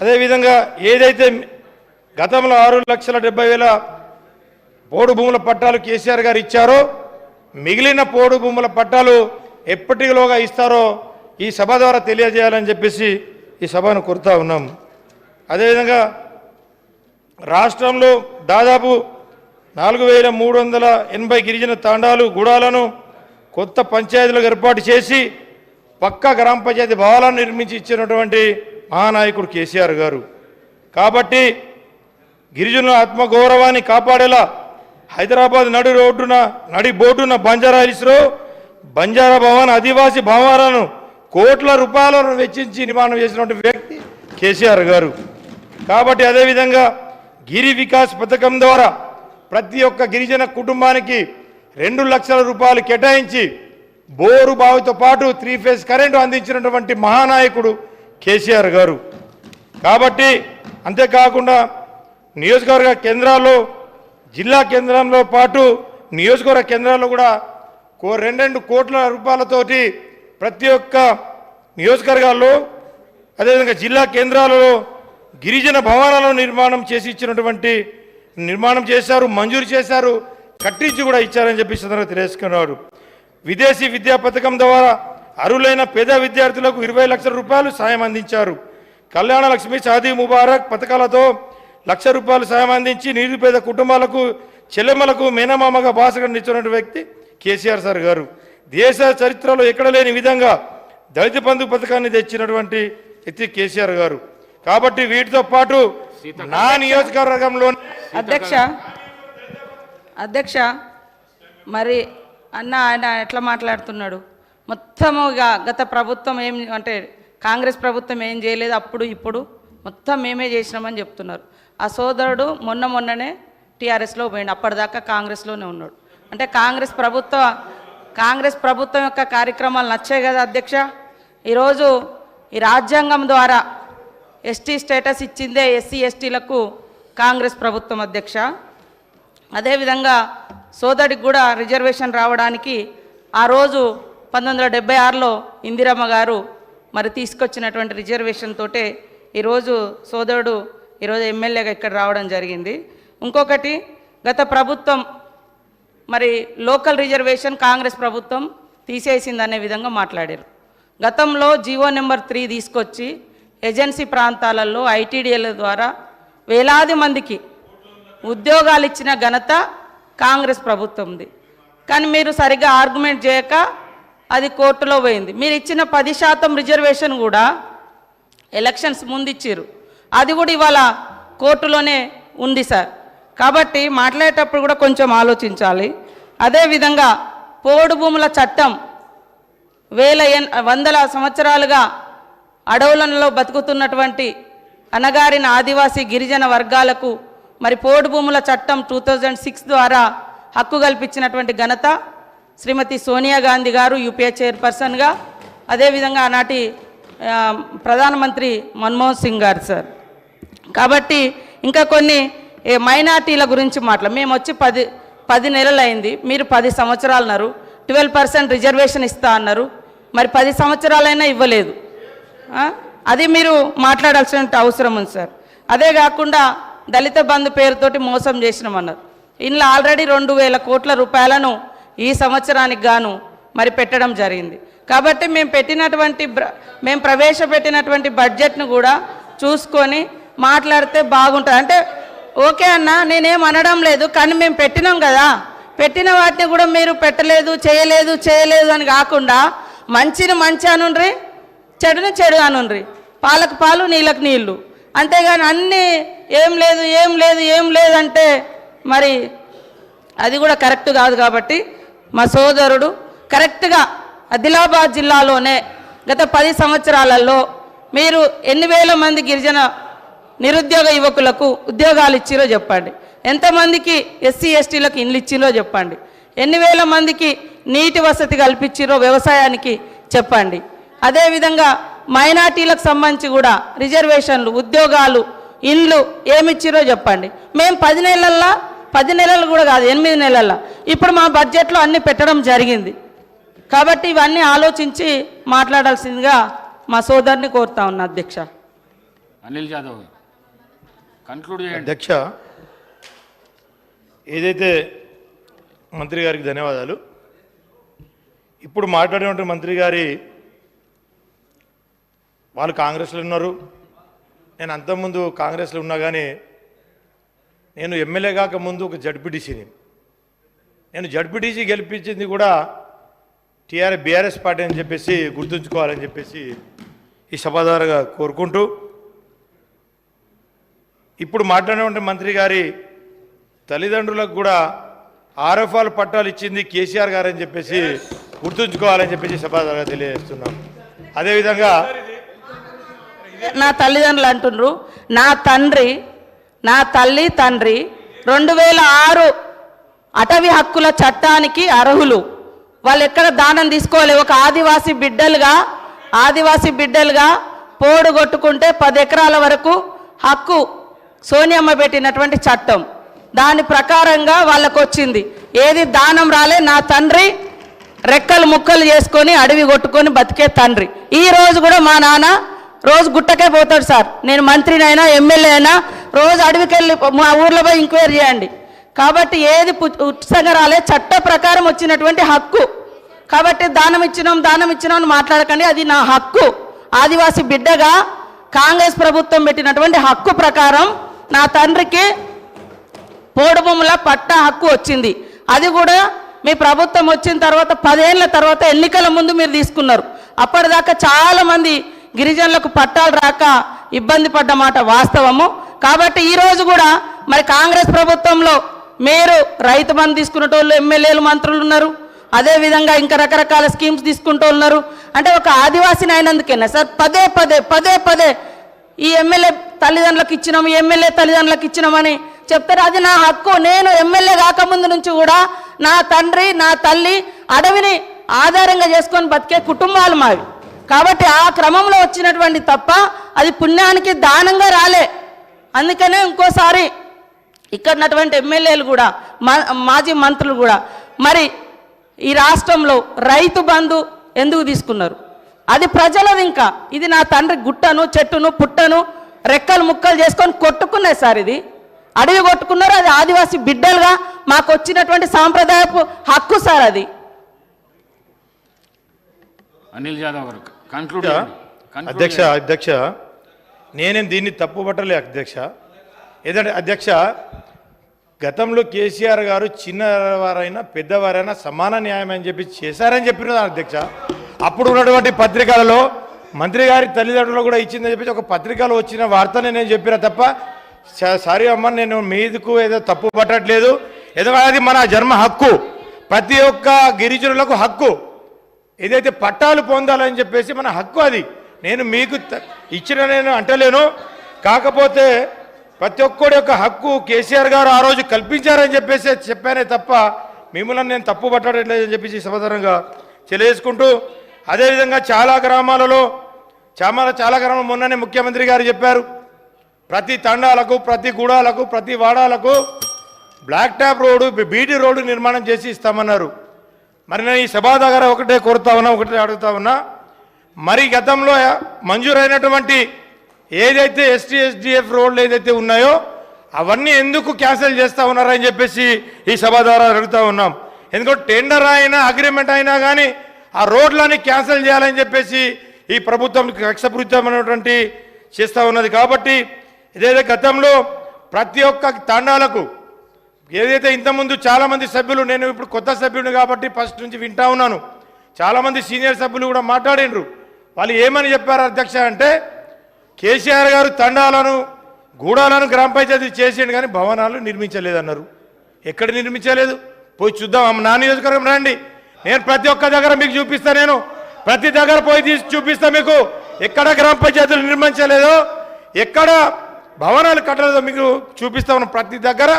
అదేవిధంగా ఏదైతే గతంలో 6,70,000 పోడు భూముల పట్టాలు కేసీఆర్ గారు ఇచ్చారో మిగిలిన పోడు భూముల పట్టాలు ఎప్పటిలోగా ఇస్తారో ఈ సభ ద్వారా తెలియజేయాలని చెప్పేసి ఈ సభను కోరుతా ఉన్నాం. అదేవిధంగా రాష్ట్రంలో దాదాపు 4,380 గిరిజన తాండాలు గూడాలను కొత్త పంచాయతీలకు ఏర్పాటు చేసి పక్కా గ్రామ పంచాయతీ భవనాలను నిర్మించి ఇచ్చినటువంటి మహానాయకుడు కేసీఆర్ గారు. కాబట్టి గిరిజనుల ఆత్మగౌరవాన్ని కాపాడేలా హైదరాబాద్ నడి బోర్డున బంజారా హిల్స్లో బంజారా భవన్ ఆదివాసీ భవనాలను కోట్ల రూపాయలను వెచ్చించి నిర్మాణం చేసినటువంటి వ్యక్తి కేసీఆర్ గారు. కాబట్టి అదేవిధంగా గిరి వికాస్ పథకం ద్వారా ప్రతి ఒక్క గిరిజన కుటుంబానికి 2 లక్షల రూపాయలు కేటాయించి బోరు బావితో పాటు 3 ఫేజ్ కరెంటు అందించినటువంటి మహానాయకుడు కేసీఆర్ గారు. కాబట్టి అంతేకాకుండా నియోజకవర్గ కేంద్రాల్లో జిల్లా కేంద్రంలో పాటు నియోజకవర్గ కేంద్రాల్లో కూడా 2 కోట్ల రూపాయలతోటి ప్రతి ఒక్క నియోజకవర్గాల్లో అదేవిధంగా జిల్లా కేంద్రాలలో గిరిజన భవనాలను నిర్మాణం చేశారు, మంజూరు చేశారు, కట్టించి కూడా ఇచ్చారని చెప్పి సందర్భంగా తెలియజేసుకున్నారు. విదేశీ విద్యా పథకం ద్వారా అర్హులైన పేద విద్యార్థులకు 20 లక్షల రూపాయలు సాయం అందించారు. కళ్యాణ లక్ష్మి, షాదీ ముబారక్ పథకాలతో 1 లక్ష రూపాయలు సాయం అందించి నిరుపేద కుటుంబాలకు చెల్లెమ్మలకు మేనమామగా బాసగా ఇచ్చినటువంటి వ్యక్తి కేసీఆర్ సార్ గారు. దేశ చరిత్రలో ఎక్కడ లేని విధంగా దళిత బంధు పథకాన్ని తెచ్చినటువంటి వ్యక్తి కేసీఆర్ గారు. కాబట్టి వీటితో పాటు నా నియోజకవర్గంలో అధ్యక్ష మరి ఆయన ఎట్లా మాట్లాడుతున్నాడు? మొత్తముగా గత ప్రభుత్వం ఏం అంటే కాంగ్రెస్ ప్రభుత్వం ఏం చేయలేదు, అప్పుడు ఇప్పుడు మొత్తం మేమే చేసినామని చెప్తున్నారు. ఆ సోదరుడు మొన్ననే టీఆర్ఎస్లో పోయిండు, అప్పటిదాకా కాంగ్రెస్లోనే ఉన్నాడు. అంటే కాంగ్రెస్ ప్రభుత్వం యొక్క కార్యక్రమాలు నచ్చాయి కదా అధ్యక్ష. ఈరోజు ఈ రాజ్యాంగం ద్వారా ఎస్టీ స్టేటస్ ఇచ్చిందే ఎస్సీ ఎస్టీలకు కాంగ్రెస్ ప్రభుత్వం అధ్యక్ష. అదేవిధంగా సోదరికి కూడా రిజర్వేషన్ రావడానికి ఆ రోజు 1976లో ఇందిరమ్మ గారు మరి తీసుకొచ్చినటువంటి రిజర్వేషన్ తోటే ఈరోజు సోదరుడు ఈరోజు ఎమ్మెల్యేగా ఇక్కడ రావడం జరిగింది. ఇంకొకటి గత ప్రభుత్వం మరి లోకల్ రిజర్వేషన్ కాంగ్రెస్ ప్రభుత్వం తీసేసిందనే విధంగా మాట్లాడారు. గతంలో జీవో నెంబర్ 3 తీసుకొచ్చి ఏజెన్సీ ప్రాంతాలలో ఐటీడీఎల్ ద్వారా వేలాది మందికి ఉద్యోగాలు ఇచ్చిన ఘనత కాంగ్రెస్ ప్రభుత్వంది. కానీ మీరు సరిగ్గా ఆర్గ్యుమెంట్ చేయక అది కోర్టులో పోయింది. మీరు ఇచ్చిన 10% రిజర్వేషన్ కూడా ఎలక్షన్స్ ముందు ఇచ్చారు, అది కూడా ఇవాళ కోర్టులోనే ఉంది సార్. కాబట్టి మాట్లాడేటప్పుడు కూడా కొంచెం ఆలోచించాలి. అదేవిధంగా పోడు భూముల చట్టం వందల సంవత్సరాలుగా అడవులలో బతుకుతున్నటువంటి అణగారిన ఆదివాసీ గిరిజన వర్గాలకు మరి పోడు భూముల చట్టం 2006 ద్వారా హక్కు కల్పించినటువంటి ఘనత శ్రీమతి సోనియా గాంధీ గారు యూపీఏ చైర్పర్సన్గా, అదేవిధంగా ఆనాటి ప్రధానమంత్రి మన్మోహన్ సింగ్ గారు సార్. కాబట్టి ఇంకా కొన్ని మైనార్టీల గురించి మేము వచ్చి 10 నెలలు అయింది, మీరు 10 సంవత్సరాలు అన్నారు. 12% రిజర్వేషన్ ఇస్తా అన్నారు, మరి 10 సంవత్సరాలైనా ఇవ్వలేదు. అది మీరు మాట్లాడాల్సిన అవసరం ఉంది సార్. అదే కాకుండా దళిత బంధు పేరుతోటి మోసం చేసినామన్నారు. ఇందులో ఆల్రెడీ 2,000 కోట్ల రూపాయలను ఈ సంవత్సరానికి గాను మరి పెట్టడం జరిగింది. కాబట్టి మేము ప్రవేశపెట్టినటువంటి బడ్జెట్ను కూడా చూసుకొని మాట్లాడితే బాగుంటుంది. అంటే ఓకే అన్న, నేనేం అనడం లేదు, కానీ మేము పెట్టినాం కదా, పెట్టిన వాటిని కూడా మీరు పెట్టలేదు, చేయలేదు అని కాకుండా మంచిని మంచి అనుండ్రి, చెడుని చెడు అనుండ్రి, పాలకు పాలు నీళ్ళకు నీళ్ళు, అంతేగాని అన్నీ ఏం లేదు అంటే మరి అది కూడా కరెక్ట్ కాదు. కాబట్టి మా సోదరుడు కరెక్ట్గా ఆదిలాబాద్ జిల్లాలోనే గత 10 సంవత్సరాలలో మీరు ఎన్ని వేల మంది గిరిజన నిరుద్యోగ యువకులకు ఉద్యోగాలు ఇచ్చిరో చెప్పండి, ఎంతమందికి ఎస్సీ ఎస్టీలకు ఇండ్లు ఇచ్చిరో చెప్పండి, ఎన్ని వేల మందికి నీటి వసతి కల్పించిరో వ్యవసాయానికి చెప్పండి. అదేవిధంగా మైనార్టీలకు సంబంధించి కూడా రిజర్వేషన్లు, ఉద్యోగాలు, ఇండ్లు ఏమిచ్చిరో చెప్పండి. మేము 10 నెలలు కూడా కాదు, 8 నెలల్లో ఇప్పుడు మా బడ్జెట్లో అన్నీ పెట్టడం జరిగింది. కాబట్టి ఇవన్నీ ఆలోచించి మాట్లాడాల్సిందిగా మా సోదరుని కోరుతా ఉన్నా అధ్యక్ష. అనిల్ జాదవ్ గారు కన్క్లూడ్ చేయండి. అధ్యక్ష, ఏదైతే మంత్రి గారికి ధన్యవాదాలు. ఇప్పుడు మాట్లాడినటువంటి మంత్రి గారి వాళ్ళు కాంగ్రెస్లో ఉన్నారు, నేను అంతకుముందు కాంగ్రెస్లో ఉన్నా కానీ నేను ఎమ్మెల్యే కాక ముందు ఒక జడ్పీటీసీని. నేను జడ్పీటీసీ గెలిపించింది కూడా బీఆర్ఎస్ పార్టీ అని చెప్పేసి గుర్తుంచుకోవాలని చెప్పేసి ఈ సభాధారగా కోరుకుంటూ, ఇప్పుడు మాట్లాడినటువంటి మంత్రి గారి తల్లిదండ్రులకు కూడా ఆర్ఎఫ్ఆర్ పట్టాలు ఇచ్చింది కేసీఆర్ గారు అని చెప్పేసి గుర్తుంచుకోవాలని చెప్పేసి సభాధారగా తెలియజేస్తున్నాం. అదేవిధంగా నా తల్లిదండ్రులు అంటుండ్రు, నా తల్లి తండ్రి 2006 అటవీ హక్కుల చట్టానికి అర్హులు. వాళ్ళు ఎక్కడ దానం తీసుకోవాలి. ఒక ఆదివాసీ బిడ్డలుగా పోడు కొట్టుకుంటే 10 ఎకరాల వరకు హక్కు సోనియమ్మ పెట్టినటువంటి చట్టం, దాని ప్రకారంగా వాళ్ళకు వచ్చింది. ఏది దానం రాలే. నా తండ్రి రెక్కలు ముక్కలు చేసుకొని అడవి కొట్టుకొని బతికే తండ్రి. ఈ రోజు కూడా మా నాన్న రోజు గుట్టకే పోతాడు సార్. నేను మంత్రినైనా ఎమ్మెల్యే అయినా రోజు అడవికి వెళ్ళి మా ఊర్లో పోయి ఎంక్వైరీ చేయండి. కాబట్టి ఏది ఉత్సంగా రాలే, చట్ట ప్రకారం వచ్చినటువంటి హక్కు. కాబట్టి దానం ఇచ్చినాం అని మాట్లాడకండి. అది నా హక్కు. ఆదివాసీ బిడ్డగా కాంగ్రెస్ ప్రభుత్వం పెట్టినటువంటి హక్కు ప్రకారం నా తండ్రికి పోడు భూముల పట్టా హక్కు వచ్చింది. అది కూడా మీ ప్రభుత్వం వచ్చిన తర్వాత 10 ఏళ్ల తర్వాత ఎన్నికల ముందు మీరు తీసుకున్నారు. అప్పటిదాకా చాలామంది గిరిజనులకు పట్టాలు రాక ఇబ్బంది పడ్డమాట వాస్తవము. కాబట్టి ఈరోజు కూడా మరి కాంగ్రెస్ ప్రభుత్వంలో మీరు రైతు బంధు తీసుకునేటోళ్ళు ఎమ్మెల్యేలు మంత్రులు ఉన్నారు. అదేవిధంగా ఇంకా రకరకాల స్కీమ్స్ తీసుకుంటూ ఉన్నారు. అంటే ఒక ఆదివాసిని అయినందుకేనా సార్ పదే పదే ఈ ఎమ్మెల్యే తల్లిదండ్రులకు ఇచ్చినామని చెప్తారు. అది నా హక్కు. నేను ఎమ్మెల్యే కాకముందు నుంచి కూడా నా తండ్రి నా తల్లి అడవిని ఆధారంగా చేసుకొని బతికే కుటుంబాలు మావి. కాబట్టి ఆ క్రమంలో వచ్చినటువంటి తప్ప అది పుణ్యానికి దానంగా రాలే. అందుకనే ఇంకోసారి ఇక్కడ ఉన్నటువంటి ఎమ్మెల్యేలు కూడా మాజీ మంత్రులు కూడా మరి ఈ రాష్ట్రంలో రైతు బంధు ఎందుకు తీసుకున్నారు? అది ప్రజలది. ఇంకా ఇది నా తండ్రి గుట్టను చెట్టును పుట్టను రెక్కలు ముక్కలు చేసుకొని కొట్టుకున్నాయి సార్. ఇది అడవి కొట్టుకున్నారు. అది ఆదివాసీ బిడ్డలుగా మాకు వచ్చినటువంటి సాంప్రదాయపు హక్కు సార్ అది. అనిల్ జాదవ్ గారు కన్క్లూడ్ అధ్యక్ష నేనేం దీన్ని తప్పు పట్టలే అధ్యక్ష. ఏదంటే అధ్యక్ష, గతంలో కేసీఆర్ గారు చిన్నవారైనా పెద్దవారైనా సమాన న్యాయం అని చెప్పి చేశారని చెప్పిన అధ్యక్ష. అప్పుడు ఉన్నటువంటి పత్రికలలో మంత్రి గారి తల్లిదండ్రులు కూడా ఇచ్చిందని చెప్పేసి ఒక పత్రికలో వచ్చిన వార్తనే నేను చెప్పిన తప్ప సారీ అమ్మ, నేను మీదకు ఏదో తప్పు పట్టట్లేదు. ఎందుకంటే అది మన జన్మ హక్కు. ప్రతి ఒక్క గిరిజనులకు హక్కు. ఏదైతే పట్టాలు పొందాలని చెప్పేసి మన హక్కు. అది నేను మీకు నేను అంటలేను. కాకపోతే ప్రతి ఒక్కడి యొక్క హక్కు కేసీఆర్ గారు ఆ రోజు కల్పించారని చెప్పేసి చెప్పానే తప్ప మిమ్మల్ని నేను తప్పు పట్టట్లేదని చెప్పేసి సమాధానంగా తెలియజేసుకుంటూ, అదేవిధంగా చాలా గ్రామాలలో మొన్ననే ముఖ్యమంత్రి గారు చెప్పారు, ప్రతి తండాలకు ప్రతి గూడాలకు ప్రతి వాడాలకు black top road BT road నిర్మాణం చేసి ఇస్తామన్నారు. మరి నేను ఈ సభా దగ్గర ఒకటే అడుగుతా ఉన్నా, మరి గతంలో మంజూరైనటువంటి ఏదైతే ST/SDF రోడ్లు ఏదైతే ఉన్నాయో అవన్నీ ఎందుకు క్యాన్సిల్ చేస్తూ ఉన్నారని చెప్పేసి ఈ సభ ద్వారా అడుగుతూ ఉన్నాం. ఎందుకంటే టెండర్ అయినా అగ్రిమెంట్ అయినా కానీ ఆ రోడ్లని క్యాన్సిల్ చేయాలని చెప్పేసి ఈ ప్రభుత్వం కక్షపూరితమైనటువంటి చేస్తూ ఉన్నది. కాబట్టి ఏదైతే గతంలో ప్రతి ఒక్క తండాలకు ఏదైతే ఇంతకుముందు చాలామంది సభ్యులు, నేను ఇప్పుడు కొత్త సభ్యుడిని కాబట్టి ఫస్ట్ నుంచి వింటా ఉన్నాను, చాలామంది సీనియర్ సభ్యులు కూడా మాట్లాడినరు. వాళ్ళు ఏమని చెప్పారు అధ్యక్ష అంటే, కేసీఆర్ గారు తండాలను గూడాలను గ్రామ పంచాయతీ చేసిండు కానీ భవనాలు నిర్మించలేదన్నారు. ఎక్కడ నిర్మించలేదు పోయి చూద్దాం. నా నియోజకవర్గం రండి, నేను ప్రతి ఒక్క దగ్గర మీకు చూపిస్తా. నేను ప్రతి దగ్గర పోయి తీసి చూపిస్తా మీకు. ఎక్కడ గ్రామ పంచాయతీలు నిర్మించలేదో, ఎక్కడ భవనాలు కట్టలేదో మీకు చూపిస్తా ఉన్నాం. ప్రతి దగ్గర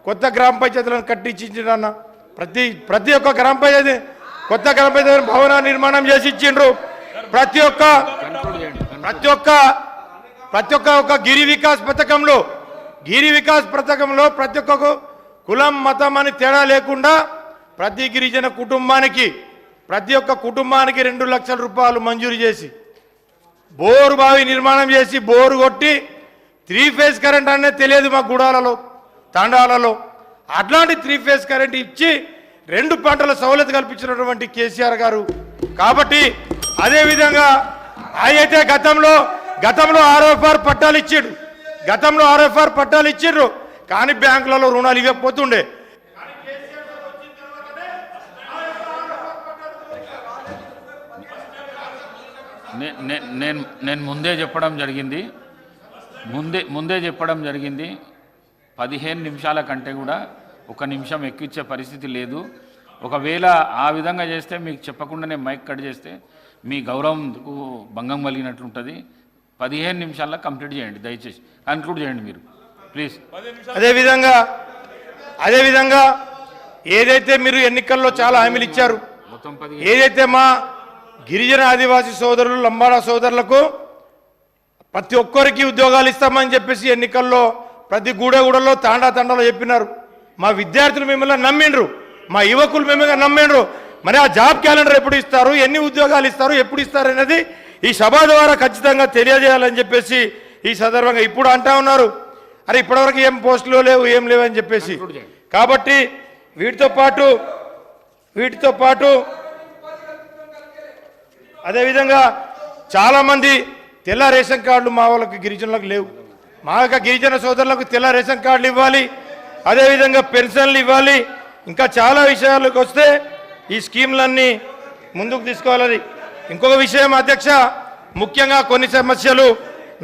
కొత్త గ్రామ పంచాయతీలను కట్టించిండ్రు. ప్రతి ఒక్క గ్రామ పంచాయతీ కొత్త గ్రామ పంచాయతీ భవన నిర్మాణం చేసి ఇచ్చిండ్రు. ప్రతి ఒక్క గిరి వికాస్ పథకంలో ప్రతి ఒక్క కులం మతం అని తేడా లేకుండా ప్రతి గిరిజన కుటుంబానికి ప్రతి ఒక్క కుటుంబానికి 2 లక్షల రూపాయలు మంజూరు చేసి బోరు బావి నిర్మాణం చేసి బోరు కొట్టి 3 ఫేజ్ కరెంట్ అనేది తెలియదు మా గుడాలలో తాండాలలో. అట్లాంటి 3 ఫేజ్ కరెంట్ ఇచ్చి 2 పంటల సౌలత కల్పించినటువంటి కేసీఆర్ గారు. కాబట్టి అదేవిధంగా అయితే గతంలో ఆర్ఎఫ్ఆర్ పట్టాలు ఇచ్చిండు, కానీ బ్యాంకులలో రుణాలు ఇవ్వకపోతుండే. నేను ముందే చెప్పడం జరిగింది 15 నిమిషాల కంటే కూడా 1 నిమిషం ఎక్కిచ్చే పరిస్థితి లేదు. ఒకవేళ ఆ విధంగా చేస్తే మీకు చెప్పకుండానే మైక్ కట్ చేస్తే మీ గౌరవంకు భంగం కలిగినట్లు ఉంటుంది. 15 నిమిషాల్లో కంప్లీట్ చేయండి, దయచేసి కన్క్లూడ్ చేయండి మీరు ప్లీజ్. అదేవిధంగా ఏదైతే మీరు ఎన్నికల్లో చాలా హామీలు ఇచ్చారు, ఏదైతే మా గిరిజన ఆదివాసీ సోదరులు లంబాడా సోదరులకు ప్రతి ఒక్కరికి ఉద్యోగాలు ఇస్తామని చెప్పేసి ఎన్నికల్లో ప్రతి గూడలో తాండాలో చెప్పినారు. మా విద్యార్థులు మిమ్మల్ని నమ్మిండ్రు, మా యువకులు మిమ్మల్ని నమ్మిండ్రు. మరి ఆ జాబ్ క్యాలెండర్ ఎప్పుడు ఇస్తారు, ఎన్ని ఉద్యోగాలు ఇస్తారు, ఎప్పుడు ఇస్తారు అనేది ఈ సభ ద్వారా ఖచ్చితంగా తెలియజేయాలని చెప్పేసి ఈ సందర్భంగా ఇప్పుడు అంటా ఉన్నారు. అరే ఇప్పటివరకు ఏం పోస్టులు లేవు, ఏం లేవు అని చెప్పేసి. కాబట్టి వీటితో పాటు అదేవిధంగా చాలామంది తెల్ల రేషన్ కార్డులు మా వాళ్ళకి గిరిజనులకు లేవు. మా యొక్క గిరిజన సోదరులకు తెల్ల రేషన్ కార్డులు ఇవ్వాలి, అదేవిధంగా పెన్షన్లు ఇవ్వాలి. ఇంకా చాలా విషయాలకు వస్తే ఈ స్కీమ్లన్నీ ముందుకు తీసుకోవాలని. ఇంకొక విషయం అధ్యక్ష, ముఖ్యంగా కొన్ని సమస్యలు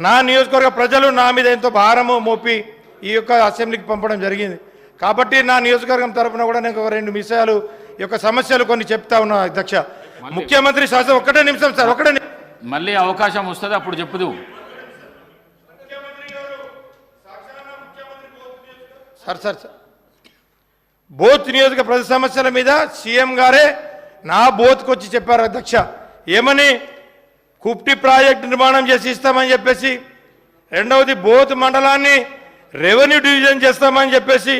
నా నియోజకవర్గ ప్రజలు నా మీద ఎంతో భారము మోపి ఈ యొక్క అసెంబ్లీకి పంపడం జరిగింది. కాబట్టి నా నియోజకవర్గం తరఫున కూడా నేను ఒక 2 విషయాలు ఈ యొక్క సమస్యలు కొన్ని చెప్తా ఉన్నా అధ్యక్ష. ముఖ్యమంత్రి శాసనం ఒకటే నిమిషం సార్, మళ్ళీ అవకాశం వస్తుంది అప్పుడు చెప్పుదు. సార్ బోత్ నియోజక ప్రజల సమస్యల మీద సీఎం గారే నా బోత్కి వచ్చి చెప్పారు అధ్యక్ష. ఏమని? కుప్టి ప్రాజెక్టు నిర్మాణం చేసి ఇస్తామని చెప్పేసి, రెండవది బోత్ మండలాన్ని రెవెన్యూ డివిజన్ చేస్తామని చెప్పేసి,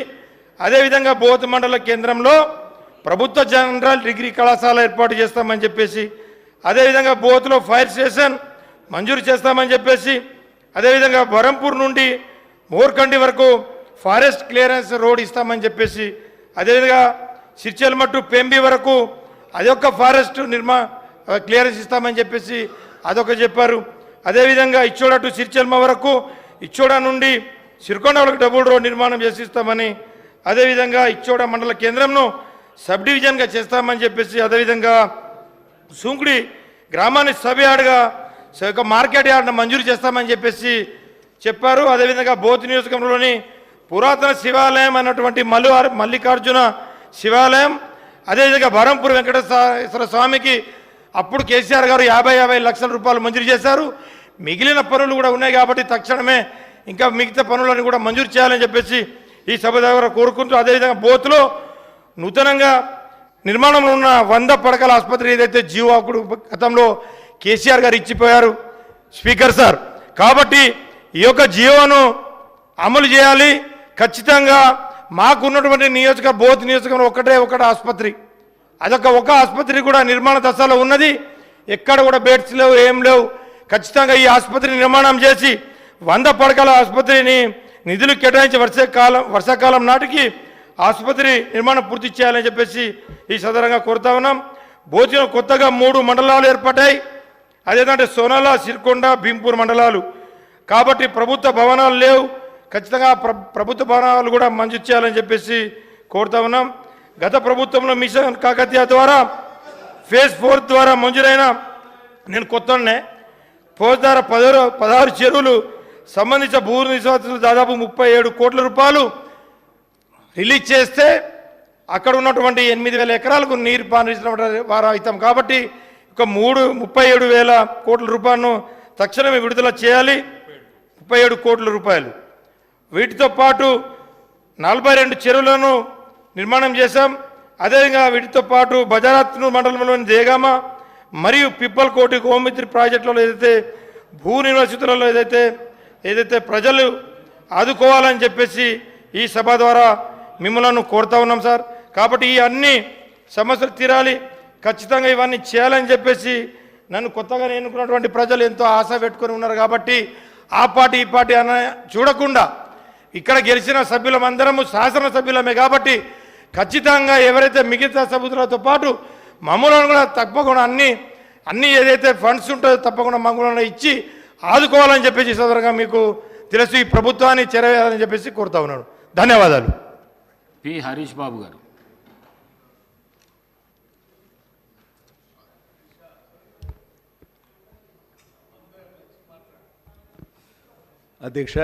అదేవిధంగా బోత్ మండల కేంద్రంలో ప్రభుత్వ జనరల్ డిగ్రీ కళాశాల ఏర్పాటు చేస్తామని చెప్పేసి, అదేవిధంగా బోత్లో ఫైర్ స్టేషన్ మంజూరు చేస్తామని చెప్పేసి, అదేవిధంగా బరంపూర్ నుండి మోర్కండి వరకు ఫారెస్ట్ క్లియరెన్స్ రోడ్ ఇస్తామని చెప్పేసి, అదేవిధంగా సిర్చెల్మట్టు పెంబి వరకు అదొక ఫారెస్ట్ క్లియరెన్స్ ఇస్తామని చెప్పేసి అదొక చెప్పారు. అదేవిధంగా ఇచ్చోడ టు సిర్చెల్మ వరకు, ఇచ్చోడ నుండి సిరికొండ వరకు డబుల్ రోడ్ నిర్మాణం చేసి ఇస్తామని, అదేవిధంగా ఇచ్చోడ మండల కేంద్రంను సబ్ డివిజన్గా చేస్తామని చెప్పేసి, అదేవిధంగా సుంకుడి గ్రామాన్ని సబ్ యార్డ్గా ఒక మార్కెట్ యార్డ్ను మంజూరు చేస్తామని చెప్పేసి చెప్పారు. అదేవిధంగా బోత్ నియోజకవర్గంలోని పురాతన శివాలయం అన్నటువంటి మల్లికార్జున శివాలయం, అదేవిధంగా బరంపూర్ వెంకటేశ్వర స్వామికి అప్పుడు కేసీఆర్ గారు 50 లక్షల రూపాయలు మంజూరు చేశారు. మిగిలిన పనులు కూడా ఉన్నాయి కాబట్టి తక్షణమే ఇంకా మిగతా పనులను కూడా మంజూరు చేయాలని చెప్పేసి ఈ సభ దగ్గర కోరుకుంటూ, అదేవిధంగా బోత్లో నూతనంగా నిర్మాణంలో ఉన్న 100 పడకల ఆసుపత్రి ఏదైతే జీవో అప్పుడు గతంలో కేసీఆర్ గారు ఇచ్చిపోయారు స్పీకర్ సార్. కాబట్టి ఈ యొక్క జీవోను అమలు చేయాలి ఖచ్చితంగా. మాకున్నటువంటి బోత్ నియోజకవర్గం ఒకటే ఆసుపత్రి, ఒక ఆసుపత్రి కూడా నిర్మాణ దశలో ఉన్నది. ఎక్కడ కూడా బెడ్స్ లేవు, ఏం లేవు. ఖచ్చితంగా ఈ ఆసుపత్రి నిర్మాణం చేసి 100 పడకల ఆసుపత్రిని నిధులు కేటాయించి వర్షాకాలం నాటికి ఆసుపత్రి నిర్మాణం పూర్తి చేయాలని చెప్పేసి ఈ సందర్భంగా కోరుతా ఉన్నాం. బోధిలో కొత్తగా 3 మండలాలు ఏర్పడ్డాయి. అదేంటంటే సోనాల, సిరికొండ, భీంపూర్ మండలాలు. కాబట్టి ప్రభుత్వ భవనాలు లేవు. ఖచ్చితంగా ప్రభుత్వ భవనాలు కూడా మంజూరు చేయాలని చెప్పేసి కోరుతా ఉన్నాం. గత ప్రభుత్వంలో మిషన్ కాకతీయ ద్వారా ఫేజ్ 4 ద్వారా మంజూరైన, నేను కొత్తనే ఫోజ్ ద్వారా 16 చెరువులు సంబంధించిన భూ నివాసులు దాదాపు 37 కోట్ల రూపాయలు రిలీజ్ చేస్తే అక్కడ ఉన్నటువంటి 8,000 ఎకరాలకు నీరు పారించిన వారు అవుతాం. కాబట్టి ఒక 37,000 కోట్ల రూపాయలను తక్షణమే విడుదల చేయాలి. 37 కోట్ల రూపాయలు. వీటితో పాటు 42 చెరువులను నిర్మాణం చేశాం. అదేవిధంగా వీటితో పాటు బజారత్ మండలంలోని దేగామ మరియు పిప్పల్కోటి గోమిత్రి ప్రాజెక్టులలో ఏదైతే భూ నిర్వసితులలో ఏదైతే ప్రజలు ఆదుకోవాలని చెప్పేసి ఈ సభ ద్వారా మిమ్మల్ని కోరుతా ఉన్నాం సార్. కాబట్టి ఈ అన్ని సమస్యలు తీరాలి, ఖచ్చితంగా ఇవన్నీ చేయాలని చెప్పేసి నన్ను కొత్తగా ఎన్నుకున్నటువంటి ప్రజలు ఎంతో ఆశ పెట్టుకొని ఉన్నారు కాబట్టి ఆ పార్టీ ఈ పార్టీ అన్న చూడకుండా ఇక్కడ గెలిచిన సభ్యులమందరము శాసనసభ్యులమే కాబట్టి ఖచ్చితంగా ఎవరైతే మిగతా సభ్యులతో పాటు మమ్మల్ని కూడా తప్పకుండా అన్ని ఏదైతే ఫండ్స్ ఉంటుందో తప్పకుండా మమ్మల్ని ఇచ్చి ఆదుకోవాలని చెప్పేసి సోదరుగా మీకు తెలుసు ఈ ప్రభుత్వాన్ని చేరవేయాలని చెప్పేసి కోరుతా ఉన్నాను. ధన్యవాదాలు. పి హరీష్ బాబు గారు. అధ్యక్ష